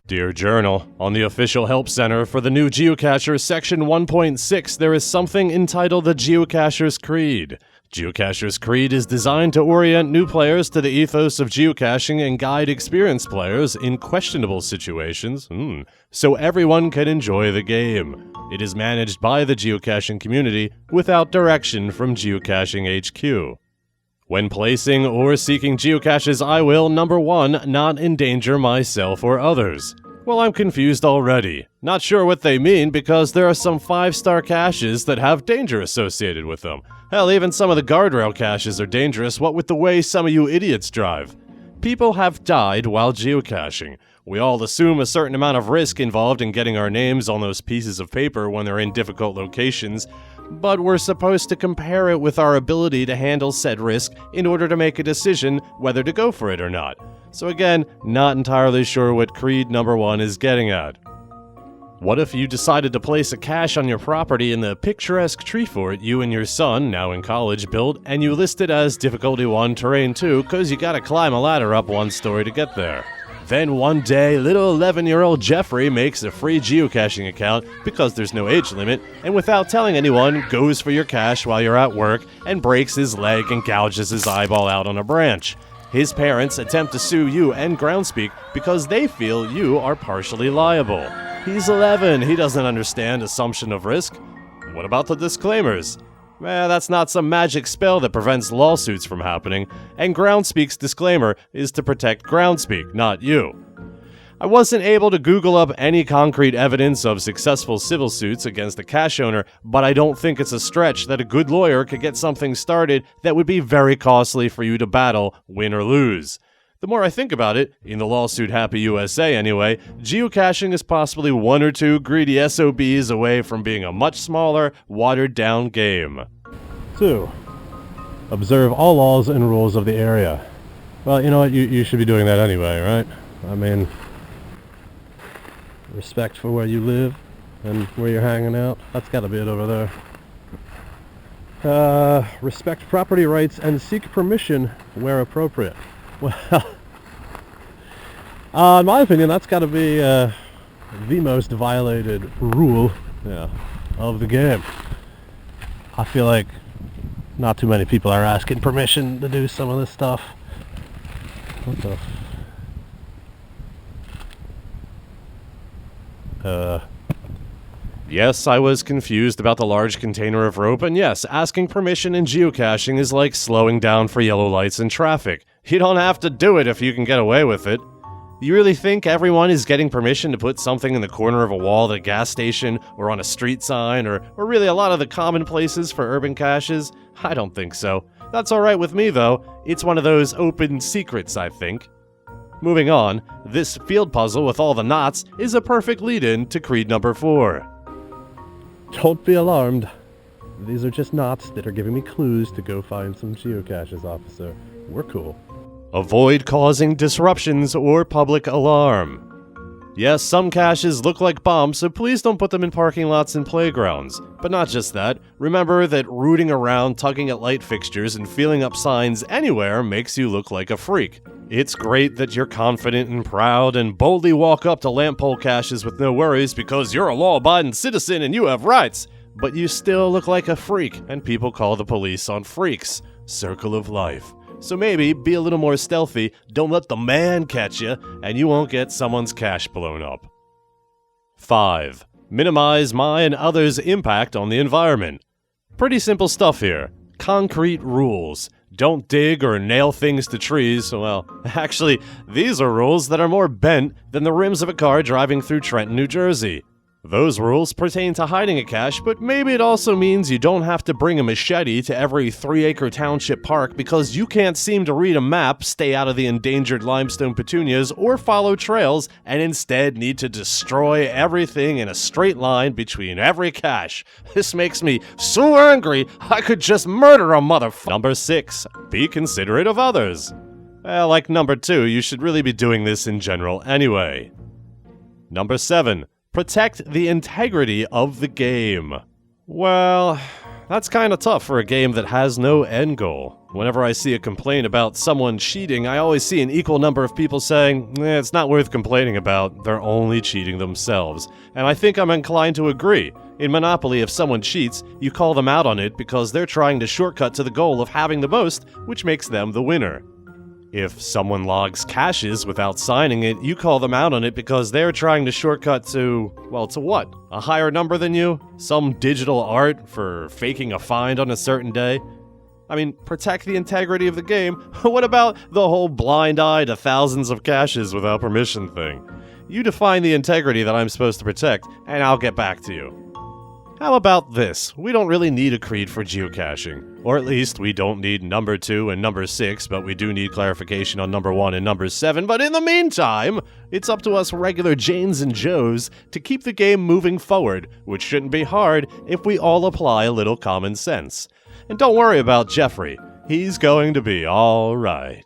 Dear Journal, on the official help center for the new Geocacher Section 1.6, there is something entitled the Geocachers Creed. Geocachers Creed is designed to orient new players to the ethos of geocaching and guide experienced players in questionable situations, so everyone can enjoy the game. It is managed by the geocaching community without direction from Geocaching HQ. When placing or seeking geocaches, I will, number 1, not endanger myself or others. Well, I'm confused already. Not sure what they mean because there are some 5-star caches that have danger associated with them. Hell, even some of the guardrail caches are dangerous, what with the way some of you idiots drive. People have died while geocaching. We all assume a certain amount of risk involved in getting our names on those pieces of paper when they're in difficult locations, but we're supposed to compare it with our ability to handle said risk in order to make a decision whether to go for it or not. So again, not entirely sure what Creed number 1 is getting at. What if you decided to place a cache on your property in the picturesque tree fort you and your son, now in college, built, and you list it as difficulty 1, terrain 2, cause you gotta climb a ladder up 1 story to get there. Then one day, little 11-year-old Jeffrey makes a free geocaching account because there's no age limit, and without telling anyone, goes for your cache while you're at work and breaks his leg and gouges his eyeball out on a branch. His parents attempt to sue you and Groundspeak because they feel you are partially liable. He's 11, he doesn't understand assumption of risk. What about the disclaimers? That's not some magic spell that prevents lawsuits from happening, and Groundspeak's disclaimer is to protect Groundspeak, not you. I wasn't able to Google up any concrete evidence of successful civil suits against a cache owner, but I don't think it's a stretch that a good lawyer could get something started that would be very costly for you to battle, win or lose. The more I think about it, in the lawsuit happy USA anyway, geocaching is possibly 1 or 2 greedy SOBs away from being a much smaller, watered-down game. 2. Observe all laws and rules of the area. Well, you know what, you should be doing that anyway, right? I mean, respect for where you live and where you're hanging out. That's gotta be it over there. Respect property rights and seek permission where appropriate. Well, in my opinion, that's got to be the most violated rule of the game. I feel like not too many people are asking permission to do some of this stuff. What the? Yes, I was confused about the large container of rope, and yes, asking permission in geocaching is like slowing down for yellow lights in traffic. You don't have to do it if you can get away with it. You really think everyone is getting permission to put something in the corner of a wall at a gas station, or on a street sign, or really a lot of the common places for urban caches? I don't think so. That's alright with me though. It's one of those open secrets, I think. Moving on, this field puzzle with all the knots is a perfect lead-in to Creed number 4. Don't be alarmed. These are just knots that are giving me clues to go find some geocaches, officer. We're cool. Avoid causing disruptions or public alarm. Yes, some caches look like bombs, so please don't put them in parking lots and playgrounds. But not just that, remember that rooting around, tugging at light fixtures, and feeling up signs anywhere makes you look like a freak. It's great that you're confident and proud and boldly walk up to lamp pole caches with no worries because you're a law-abiding citizen and you have rights, but you still look like a freak, and people call the police on freaks. Circle of life. So maybe be a little more stealthy, don't let the man catch you, and you won't get someone's cache blown up. 5. Minimize my and others' impact on the environment. Pretty simple stuff here. Concrete rules. Don't dig or nail things to trees. Well, actually, these are rules that are more bent than the rims of a car driving through Trenton, New Jersey. Those rules pertain to hiding a cache, but maybe it also means you don't have to bring a machete to every 3-acre township park because you can't seem to read a map, stay out of the endangered limestone petunias, or follow trails, and instead need to destroy everything in a straight line between every cache. This makes me so angry, I could just murder a motherfucker. Number 6. Be considerate of others. Well, like number 2, you should really be doing this in general anyway. Number 7. Protect the integrity of the game. Well, That's kinda tough for a game that has no end goal. Whenever I see a complaint about someone cheating, I always see an equal number of people saying, it's not worth complaining about, they're only cheating themselves. And I think I'm inclined to agree. In Monopoly, if someone cheats, you call them out on it because they're trying to shortcut to the goal of having the most, which makes them the winner. If someone logs caches without signing it, you call them out on it because they're trying to shortcut to, well, to what? A higher number than you? Some digital art for faking a find on a certain day? I mean, protect the integrity of the game. What about the whole blind eye to thousands of caches without permission thing? You define the integrity that I'm supposed to protect, and I'll get back to you. How about this? We don't really need a creed for geocaching. Or at least, we don't need number 2 and number 6, but we do need clarification on number 1 and number 7. But in the meantime, it's up to us regular Janes and Joes to keep the game moving forward, which shouldn't be hard if we all apply a little common sense. And don't worry about Jeffrey. He's going to be all right.